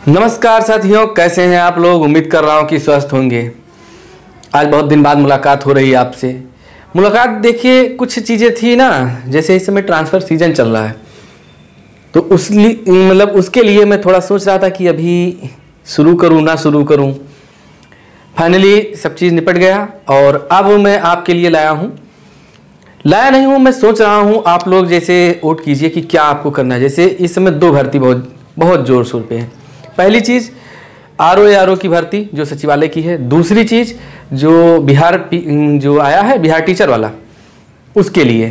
नमस्कार साथियों, कैसे हैं आप लोग। उम्मीद कर रहा हूं कि स्वस्थ होंगे। आज बहुत दिन बाद मुलाकात हो रही है आपसे। मुलाकात देखिए, कुछ चीज़ें थी ना, जैसे इस समय ट्रांसफ़र सीजन चल रहा है, तो उसके लिए मैं थोड़ा सोच रहा था कि अभी शुरू करूं ना शुरू करूं। फाइनली सब चीज़ निपट गया और अब मैं आपके लिए लाया नहीं हूं, मैं सोच रहा हूं आप लोग जैसे वोट कीजिए कि क्या आपको करना है। जैसे इस समय 2 भर्ती बहुत ज़ोर शोर पे है। पहली चीज़ आरओ की भर्ती जो सचिवालय की है। दूसरी चीज़ जो जो आया है बिहार टीचर वाला, उसके लिए,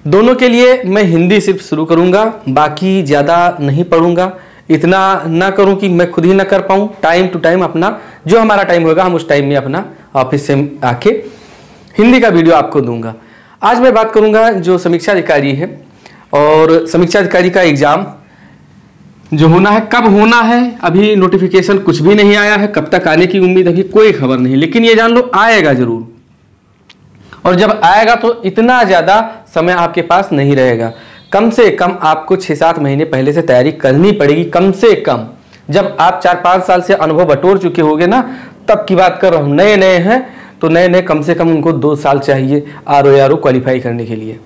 दोनों के लिए मैं हिंदी सिर्फ शुरू करूँगा, बाकी ज़्यादा नहीं पढ़ूँगा। इतना ना करूँ कि मैं खुद ही ना कर पाऊँ। टाइम टू टाइम अपना जो हमारा टाइम होगा हम उस टाइम में अपना ऑफिस से आके हिंदी का वीडियो आपको दूंगा। आज मैं बात करूँगा जो समीक्षा अधिकारी है, और समीक्षा अधिकारी का एग्ज़ाम जो होना है, कब होना है अभी नोटिफिकेशन कुछ भी नहीं आया है। कब तक आने की उम्मीद अभी कोई खबर नहीं, लेकिन ये जान लो आएगा ज़रूर। और जब आएगा तो इतना ज़्यादा समय आपके पास नहीं रहेगा। कम से कम आपको 6-7 महीने पहले से तैयारी करनी पड़ेगी, कम से कम। जब आप 4-5 साल से अनुभव बटोर चुके होगे ना, तब की बात कर रहा हूँ। नए नए हैं तो नए कम से कम उनको 2 साल चाहिए आरओ क्वालिफाई करने के लिए।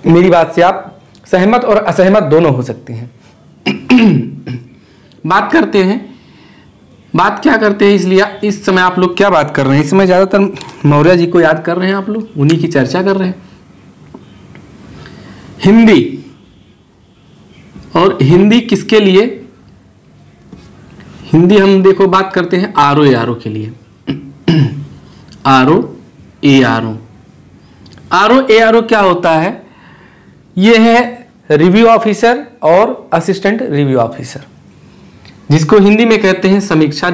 मेरी बात से आप सहमत और असहमत दोनों हो सकते हैं। बात क्या करते हैं इसलिए इस समय आप लोग क्या बात कर रहे हैं। इस समय ज़्यादातर मौर्य जी को याद कर रहे हैं आप लोग, उन्हीं की चर्चा कर रहे हैं। हिंदी, और हिंदी किसके लिए? हिंदी हम देखो बात करते हैं आरओ के लिए। आरओ क्या होता है? यह है रिव्यू ऑफिसर और असिस्टेंट रिव्यू ऑफिसर, जिसको हिंदी में कहते हैं समीक्षा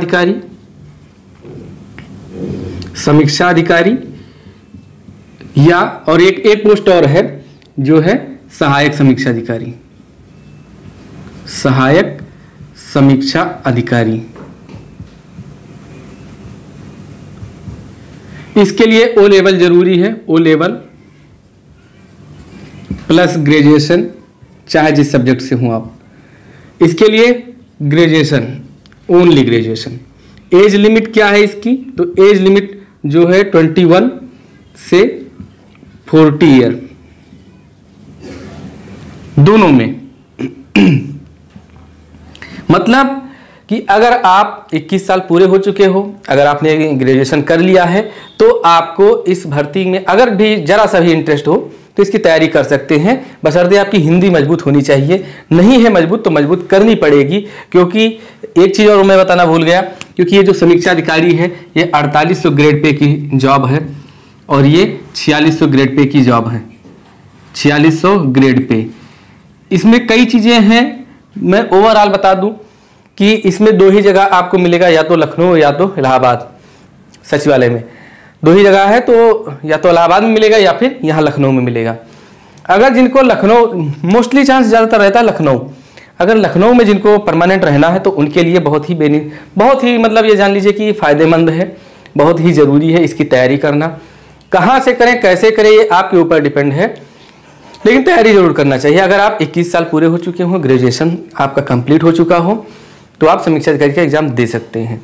अधिकारी। या और एक पोस्ट और है जो है सहायक समीक्षा अधिकारी। इसके लिए ओ लेवल जरूरी है, ओ लेवल प्लस ग्रेजुएशन, चाहे जिस सब्जेक्ट से हूं आप। इसके लिए graduation, only graduation. Age limit क्या है इसकी? तो एज लिमिट जो है 21 से 40 ईयर, दोनों में। मतलब कि अगर आप 21 साल पूरे हो चुके हो, अगर आपने ग्रेजुएशन कर लिया है, तो आपको इस भर्ती में अगर भी जरा सा भी इंटरेस्ट हो तो इसकी तैयारी कर सकते हैं, बशर्ते आपकी हिंदी मजबूत होनी चाहिए। नहीं है मजबूत तो मजबूत करनी पड़ेगी, क्योंकि एक चीज़ और मैं बताना भूल गया, क्योंकि ये जो समीक्षा अधिकारी है ये 4800 ग्रेड पे की जॉब है, और ये 4600 ग्रेड पे की जॉब है। 4600 ग्रेड पे। इसमें कई चीज़ें हैं, मैं ओवरऑल बता दूं कि इसमें 2 ही जगह आपको मिलेगा, या तो लखनऊ या तो इलाहाबाद। सचिवालय में 2 ही जगह है, तो या तो इलाहाबाद में मिलेगा या फिर यहाँ लखनऊ में मिलेगा। अगर जिनको लखनऊ, मोस्टली चांस ज़्यादातर रहता है लखनऊ, अगर लखनऊ में जिनको परमानेंट रहना है तो उनके लिए बहुत ही मतलब ये जान लीजिए कि फ़ायदेमंद है, बहुत ही ज़रूरी है इसकी तैयारी करना। कहाँ से करें, कैसे करें, ये आपके ऊपर डिपेंड है, लेकिन तैयारी जरूर करना चाहिए। अगर आप 21 साल पूरे हो चुके हों, ग्रेजुएशन आपका कंप्लीट हो चुका हो, तो आप समीक्षा अधिकारी का एग्जाम दे सकते हैं।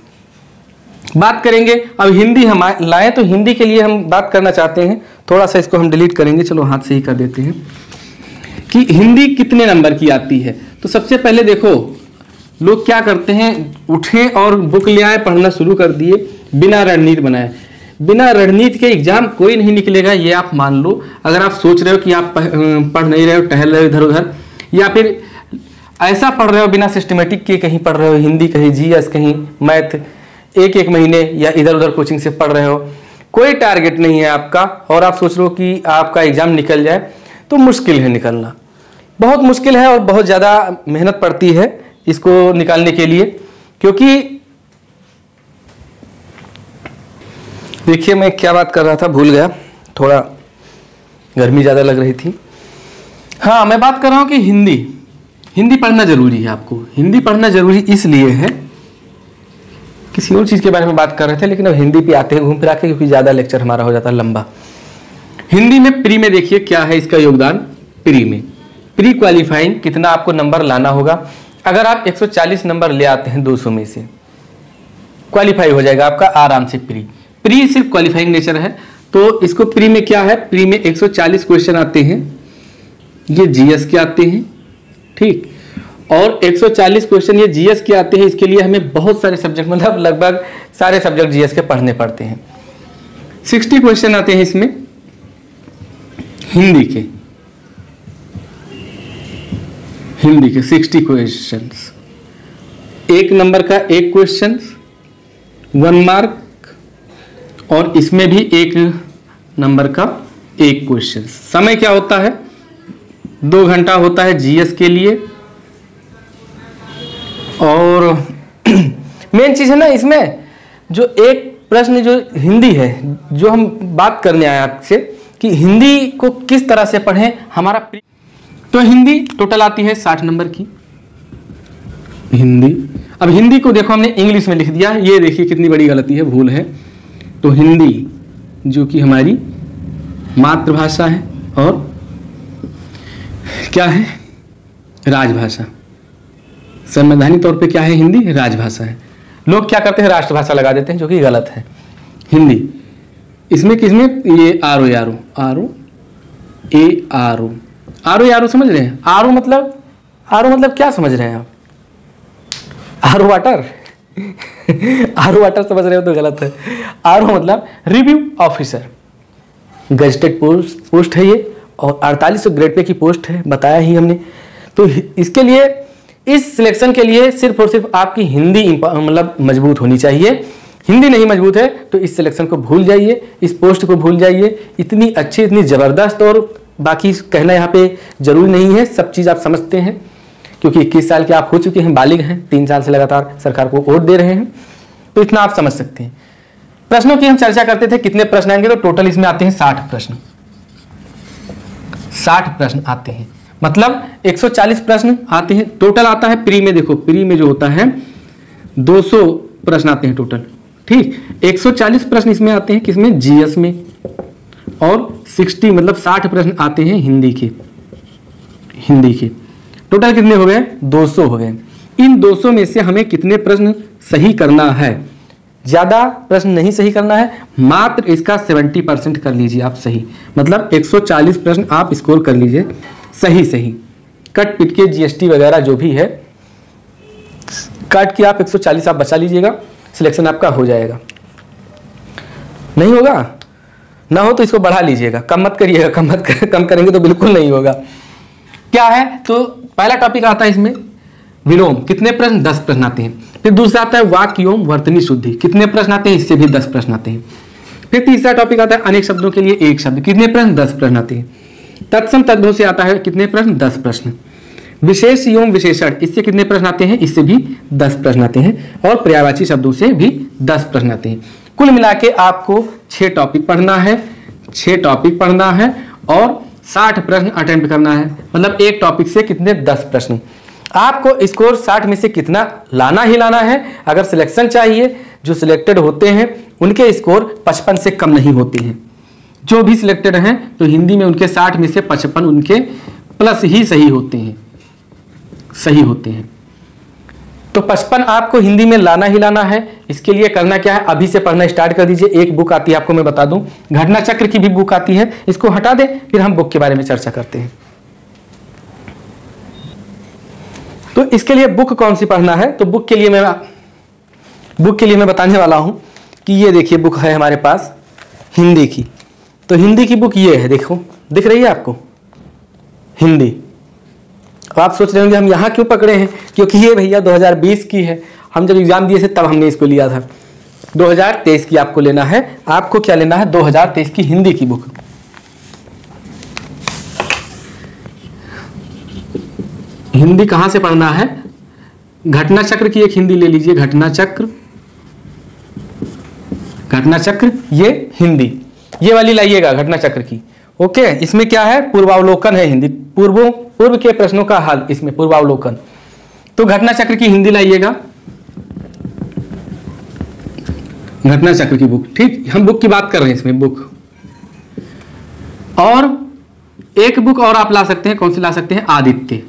बात करेंगे अब हिंदी हम लाएं, तो हिंदी के लिए हम बात करना चाहते हैं। थोड़ा सा इसको हम डिलीट करेंगे, चलो हाथ से ही कर देते हैं, कि हिंदी कितने नंबर की आती है। तो सबसे पहले देखो लोग क्या करते हैं, उठे और बुक ले आए, पढ़ना शुरू कर दिए बिना रणनीति बनाए। बिना रणनीति के एग्जाम कोई नहीं निकलेगा, ये आप मान लो। अगर आप सोच रहे हो कि आप पढ़ नहीं रहे हो, टहल रहे हो इधर उधर, या फिर ऐसा पढ़ रहे हो बिना सिस्टमेटिक के, कहीं पढ़ रहे हो हिंदी, कहीं जीएस, कहीं मैथ, एक महीने या इधर उधर कोचिंग से पढ़ रहे हो, कोई टारगेट नहीं है आपका, और आप सोच रहे हो कि आपका एग्जाम निकल जाए, तो मुश्किल है निकलना, बहुत मुश्किल है, और बहुत ज़्यादा मेहनत पड़ती है इसको निकालने के लिए। क्योंकि देखिए मैं क्या बात कर रहा था, भूल गया, थोड़ा गर्मी ज़्यादा लग रही थी। हाँ, मैं बात कर रहा हूँ कि हिंदी पढ़ना जरूरी है। आपको हिंदी पढ़ना जरूरी इसलिए है, किसी और चीज़ के बारे में बात कर रहे थे, लेकिन अब हिंदी पे आते हैं घूम फिरा के, क्योंकि ज़्यादा लेक्चर हमारा हो जाता है लंबा। हिंदी में प्री में देखिए क्या है इसका योगदान। प्री में प्री क्वालिफाइंग कितना आपको नंबर लाना होगा, अगर आप 140 नंबर ले आते हैं 200 में से, क्वालिफाई हो जाएगा आपका आराम से। प्री सिर्फ क्वालिफाइंग नेचर है, तो इसको प्री में क्या है, प्री में 140 क्वेश्चन आते हैं, ये जीएस के आते हैं, ठीक। और 140 क्वेश्चन ये जीएस के आते हैं, इसके लिए हमें बहुत सारे सब्जेक्ट, मतलब लगभग सारे सब्जेक्ट जीएस के पढ़ने पड़ते हैं। 60 क्वेश्चन आते हैं इसमें हिंदी के 60 क्वेश्चंस, 1 नंबर का 1 क्वेश्चन 1 मार्क, और इसमें भी 1 नंबर का 1 क्वेश्चन। समय क्या होता है, 2 घंटा होता है जीएस के लिए। और मेन चीज है ना इसमें, जो एक प्रश्न जो हिंदी है, जो हम बात करने आए आपसे कि हिंदी को किस तरह से पढ़ें हमारा। तो हिंदी टोटल आती है 60 नंबर की हिंदी। अब हिंदी को देखो हमने इंग्लिश में लिख दिया, ये देखिए कितनी बड़ी गलती है, भूल है। तो हिंदी जो कि हमारी मातृभाषा है और क्या है, राजभाषा। संवैधानिक तौर पे क्या है, हिंदी राजभाषा है। लोग क्या करते हैं, राष्ट्रभाषा लगा देते हैं, जो कि गलत है। हिंदी इसमें किसमें, ये आरो समझ रहे हैं। आरो मतलब क्या समझ रहे हैं आप, आरो वाटर आरो वाटर समझ रहे हो तो गलत है। आरो मतलब रिव्यू ऑफिसर, गजेटेड पोस्ट है ये, और 4800 ग्रेड पे की पोस्ट है, बताया ही हमने। तो इसके लिए, इस सिलेक्शन के लिए सिर्फ और सिर्फ आपकी हिंदी मतलब मजबूत होनी चाहिए। हिंदी नहीं मजबूत है तो इस सिलेक्शन को भूल जाइए, इस पोस्ट को भूल जाइए। इतनी अच्छी, इतनी ज़बरदस्त, और बाकी कहना यहाँ पे जरूरी नहीं है, सब चीज़ आप समझते हैं, क्योंकि 21 साल के आप हो चुके हैं, बालिग हैं, 3 साल से लगातार सरकार को वोट दे रहे हैं, तो इतना आप समझ सकते हैं। प्रश्नों की हम चर्चा करते थे, कितने प्रश्न आएंगे, तो टोटल इसमें आते हैं 60 प्रश्न। 60 प्रश्न आते हैं, मतलब 140 प्रश्न आते हैं। टोटल आता है प्री में, देखो प्री में जो होता है 200 प्रश्न आते हैं टोटल, ठीक। 140 प्रश्न इसमें आते हैं, किसमें, जीएस में, और 60 मतलब 60 प्रश्न आते हैं हिंदी के। टोटल कितने हो गए, 200 हो गए। इन 200 में से हमें कितने प्रश्न सही करना है, ज्यादा प्रश्न नहीं सही करना है, मात्र इसका 70% कर लीजिए आप सही, मतलब 140 प्रश्न आप स्कोर कर लीजिए सही। कट पिट के जीएसटी वगैरह जो भी है काट के आप 140 आप बचा लीजिएगा, सिलेक्शन आपका हो जाएगा। नहीं होगा, ना हो तो इसको बढ़ा लीजिएगा, कम मत करिएगा, कम करेंगे तो बिल्कुल नहीं होगा। क्या है, तो पहला टॉपिक आता है इसमें विलोम, कितने प्रश्न, 10 प्रश्न आते हैं। फिर दूसरा आता है वाक्य एवं वर्तनी शुद्धि, कितने प्रश्न आते हैं, इससे भी 10 प्रश्न आते हैं। फिर तीसरा टॉपिक आता है अनेक शब्दों के लिए एक शब्द, कितने प्रश्न, 10 प्रश्न आते हैं। तत्सम तद्भव से आता है कितने प्रश्न, 10 प्रश्न। विशेष एवं विशेषण, इससे कितने प्रश्न आते हैं, इससे भी 10 प्रश्न आते हैं। और पर्यायवाची शब्दों से भी 10 प्रश्न आते हैं। कुल मिला के आपको 6 टॉपिक पढ़ना है, और 60 प्रश्न अटेम्प्ट करना है, मतलब एक टॉपिक से कितने, 10 प्रश्न। आपको स्कोर 60 में से कितना लाना ही लाना है। अगर सिलेक्शन चाहिए, जो सिलेक्टेड होते हैं उनके स्कोर 55 से कम नहीं होते हैं। जो भी सिलेक्टेड हैं तो हिंदी में उनके 60 में से 55 उनके प्लस ही सही होते हैं। तो 55 आपको हिंदी में लाना ही लाना है। इसके लिए करना क्या है, अभी से पढ़ना स्टार्ट कर दीजिए। एक बुक आती है, आपको मैं बता दूं, घटना चक्र की भी बुक आती है, इसको हटा दे, फिर हम बुक के बारे में चर्चा करते हैं। तो इसके लिए बुक कौन सी पढ़ना है, तो बुक के लिए मैं बताने वाला हूं कि ये देखिए बुक है हमारे पास हिंदी की। तो हिंदी की बुक ये है, देखो दिख रही है आपको, हिंदी। अब आप सोच रहे होंगे हम यहाँ क्यों पकड़े हैं, क्योंकि ये भैया 2020 की है, हम जब एग्जाम दिए थे तब हमने इसको लिया था। 2023 की आपको लेना है, आपको क्या लेना है, 2023 की हिंदी की बुक। हिंदी कहाँ से पढ़ना है, घटना चक्र की एक हिंदी ले लीजिए, घटना चक्र ये हिंदी, ये वाली लाइएगा घटना चक्र की। ओके, इसमें क्या है, पूर्वावलोकन है हिंदी, पूर्व के प्रश्नों का हल, इसमें पूर्वावलोकन। तो घटना चक्र की हिंदी लाइएगा, घटना चक्र की बुक, ठीक। हम बुक की बात कर रहे हैं इसमें, बुक। और एक बुक और आप ला सकते हैं, कौन सी ला सकते हैं, आदित्य।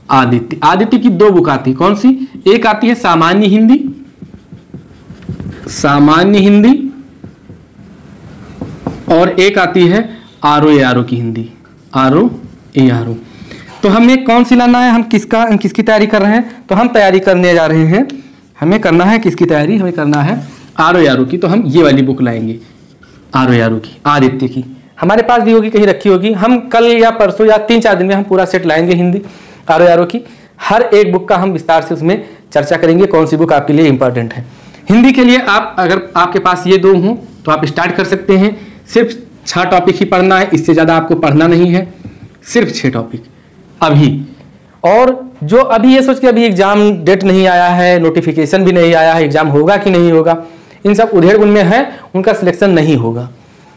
आदित्य। आदित्य की 2 बुक आती है, कौन सी? एक आती है सामान्य हिंदी, सामान्य हिंदी, और एक आती है ROARO की हिंदी, ROARO। तो हमें कौन सी लाना है? हम किसकी तैयारी कर रहे हैं? तो हम तैयारी करने जा रहे हैं, हमें करना है किसकी तैयारी? हमें करना है ROARO की। तो हम ये वाली बुक लाएंगे, ROARO की, आदित्य की। हमारे पास भी होगी, कहीं रखी होगी। हम कल या परसों या 3-4 दिन में हम पूरा सेट लाएंगे हिंदी ROARO की। हर एक बुक का हम विस्तार से उसमें चर्चा करेंगे, कौन सी बुक आपके लिए इंपॉर्टेंट है। हिंदी के लिए आप, अगर आपके पास ये 2 हों तो आप स्टार्ट कर सकते हैं। सिर्फ 6 टॉपिक ही पढ़ना है, इससे ज़्यादा आपको पढ़ना नहीं है, सिर्फ 6 टॉपिक अभी। और जो अभी ये सोच के अभी एग्जाम डेट नहीं आया है, नोटिफिकेशन भी नहीं आया है, एग्जाम होगा कि नहीं होगा, इन सब उधेड़ बुन में है, उनका सिलेक्शन नहीं होगा।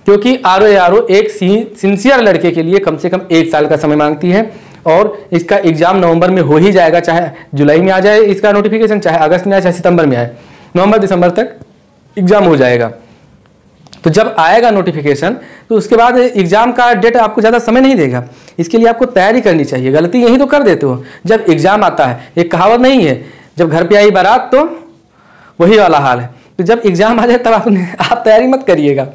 क्योंकि ROARO एक सिंसियर लड़के के लिए कम से कम 1 साल का समय मांगती है, और इसका एग्जाम नवंबर में हो ही जाएगा, चाहे जुलाई में आ जाए इसका नोटिफिकेशन, चाहे अगस्त में आए, चाहे सितंबर में आए, नवंबर दिसंबर तक एग्जाम हो जाएगा। तो जब आएगा नोटिफिकेशन तो उसके बाद एग्जाम का डेट आपको ज़्यादा समय नहीं देगा। इसके लिए आपको तैयारी करनी चाहिए। गलती यही तो कर देते हो, जब एग्जाम आता है, एक कहावत नहीं है, जब घर पे आई बारात तो वही वाला हाल है। तो जब एग्जाम आ जाए तब आप तैयारी मत करिएगा,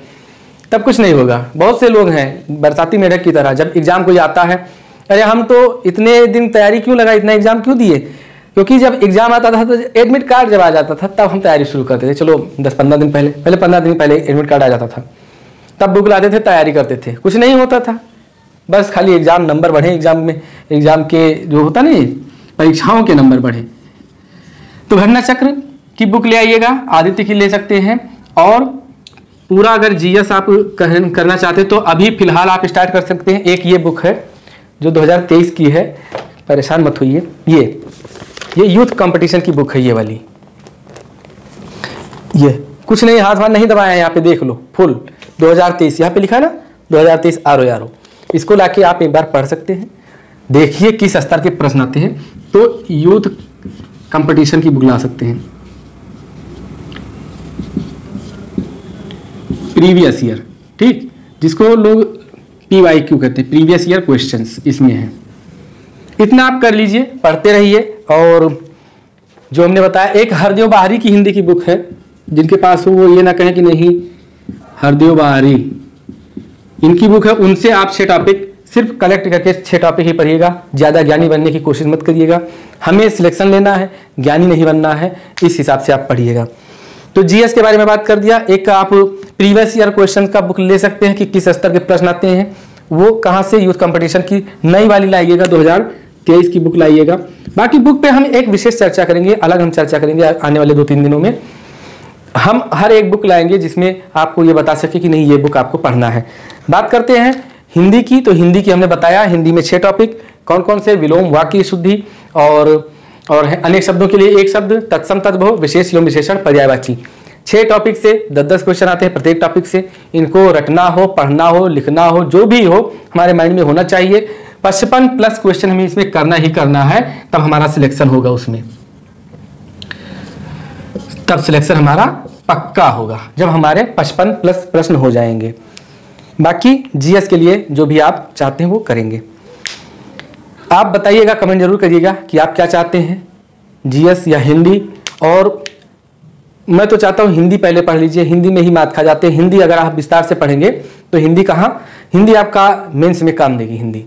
तब कुछ नहीं होगा। बहुत से लोग हैं बरसाती मेढक की तरह, जब एग्जाम कोई आता है, अरे हम तो इतने दिन तैयारी क्यों लगा, इतना एग्जाम क्यों दिए? क्योंकि जब एग्जाम आता था तो एडमिट कार्ड जब आ जाता था तब हम तैयारी शुरू करते थे। चलो 10-15 दिन पहले 15 दिन पहले एडमिट कार्ड आ जाता था, तब बुक लाते थे, तैयारी करते थे। कुछ नहीं होता था, बस खाली एग्जाम नंबर बढ़े, एग्जाम में, एग्जाम के जो होता नहीं, परीक्षाओं के नंबर बढ़े। तो घटना चक्र की बुक ले आइएगा, आदित्य की ले सकते हैं। और पूरा अगर GS आप करना चाहते तो अभी फिलहाल आप स्टार्ट कर सकते हैं। एक ये बुक है जो 2023 की है, परेशान मत होइए, ये यूथ कंपटीशन की बुक है, ये वाली। ये कुछ नहीं, हाथ नहीं दबाया है, यहाँ पे देख लो, फुल 2023 यहाँ पे लिखा है ना, 2023 ROARO। इसको लाके आप एक बार पढ़ सकते हैं, देखिए किस स्तर के प्रश्न आते हैं। तो यूथ कंपटीशन की बुक ला सकते हैं। प्रीवियस ईयर, ठीक, जिसको लोग PYQ कहते हैं, प्रीवियस ईयर क्वेश्चंस, इसमें है। इतना आप कर लीजिए, पढ़ते रहिए। और जो हमने बताया, एक हरदेव बहारी की हिंदी की बुक है, जिनके पास हो वो ये ना कहें कि नहीं, हरदेव बहारी इनकी बुक है, उनसे आप 6 टॉपिक सिर्फ कलेक्ट करके 6 टॉपिक ही पढ़िएगा। ज़्यादा ज्ञानी बनने की कोशिश मत करिएगा, हमें सिलेक्शन लेना है, ज्ञानी नहीं बनना है, इस हिसाब से आप पढ़िएगा। तो GS के बारे में बात कर दिया। एक आप प्रीवियस ईयर क्वेश्चन का बुक ले सकते हैं कि किस स्तर के प्रश्न आते हैं, वो कहाँ से, यूथ कंपटीशन की नई वाली लाइएगा, 2023 की बुक लाइएगा। बाकी बुक पे हम एक विशेष चर्चा करेंगे, अलग हम चर्चा करेंगे आने वाले 2-3 दिनों में। हम हर एक बुक लाएंगे जिसमें आपको ये बता सके कि नहीं ये बुक आपको पढ़ना है। बात करते हैं हिंदी की। तो हिंदी की हमने बताया, हिंदी में 6 टॉपिक कौन कौन से? विलोम, वाक्य शुद्धि, और अनेक शब्दों के लिए 1 शब्द, तत्सम तद्भव, विशेष एवं विशेषण, पर्यायवाची। 6 टॉपिक से 10-10 क्वेश्चन आते हैं प्रत्येक टॉपिक से। इनको रटना हो, पढ़ना हो, लिखना हो, जो भी हो हमारे माइंड में होना चाहिए। 55+ क्वेश्चन हमें इसमें करना ही करना है, तब हमारा सिलेक्शन होगा उसमें, तब सिलेक्शन हमारा पक्का होगा जब हमारे 55+ प्रश्न हो जाएंगे। बाकी GS के लिए जो भी आप चाहते हैं वो करेंगे। आप बताइएगा, कमेंट जरूर करिएगा कि आप क्या चाहते हैं, GS या हिंदी। और मैं तो चाहता हूँ हिंदी पहले पढ़ लीजिए, हिंदी में ही मात खा जाते हैं। हिंदी अगर आप विस्तार से पढ़ेंगे तो हिंदी कहाँ, हिंदी आपका मेंस में काम देगी हिंदी।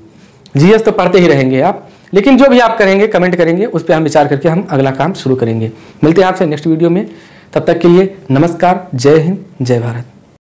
GS तो पढ़ते ही रहेंगे आप, लेकिन जो भी आप करेंगे कमेंट करेंगे, उस पर हम विचार करके हम अगला काम शुरू करेंगे। मिलते हैं आपसे नेक्स्ट वीडियो में, तब तक के लिए नमस्कार, जय हिंद, जय भारत।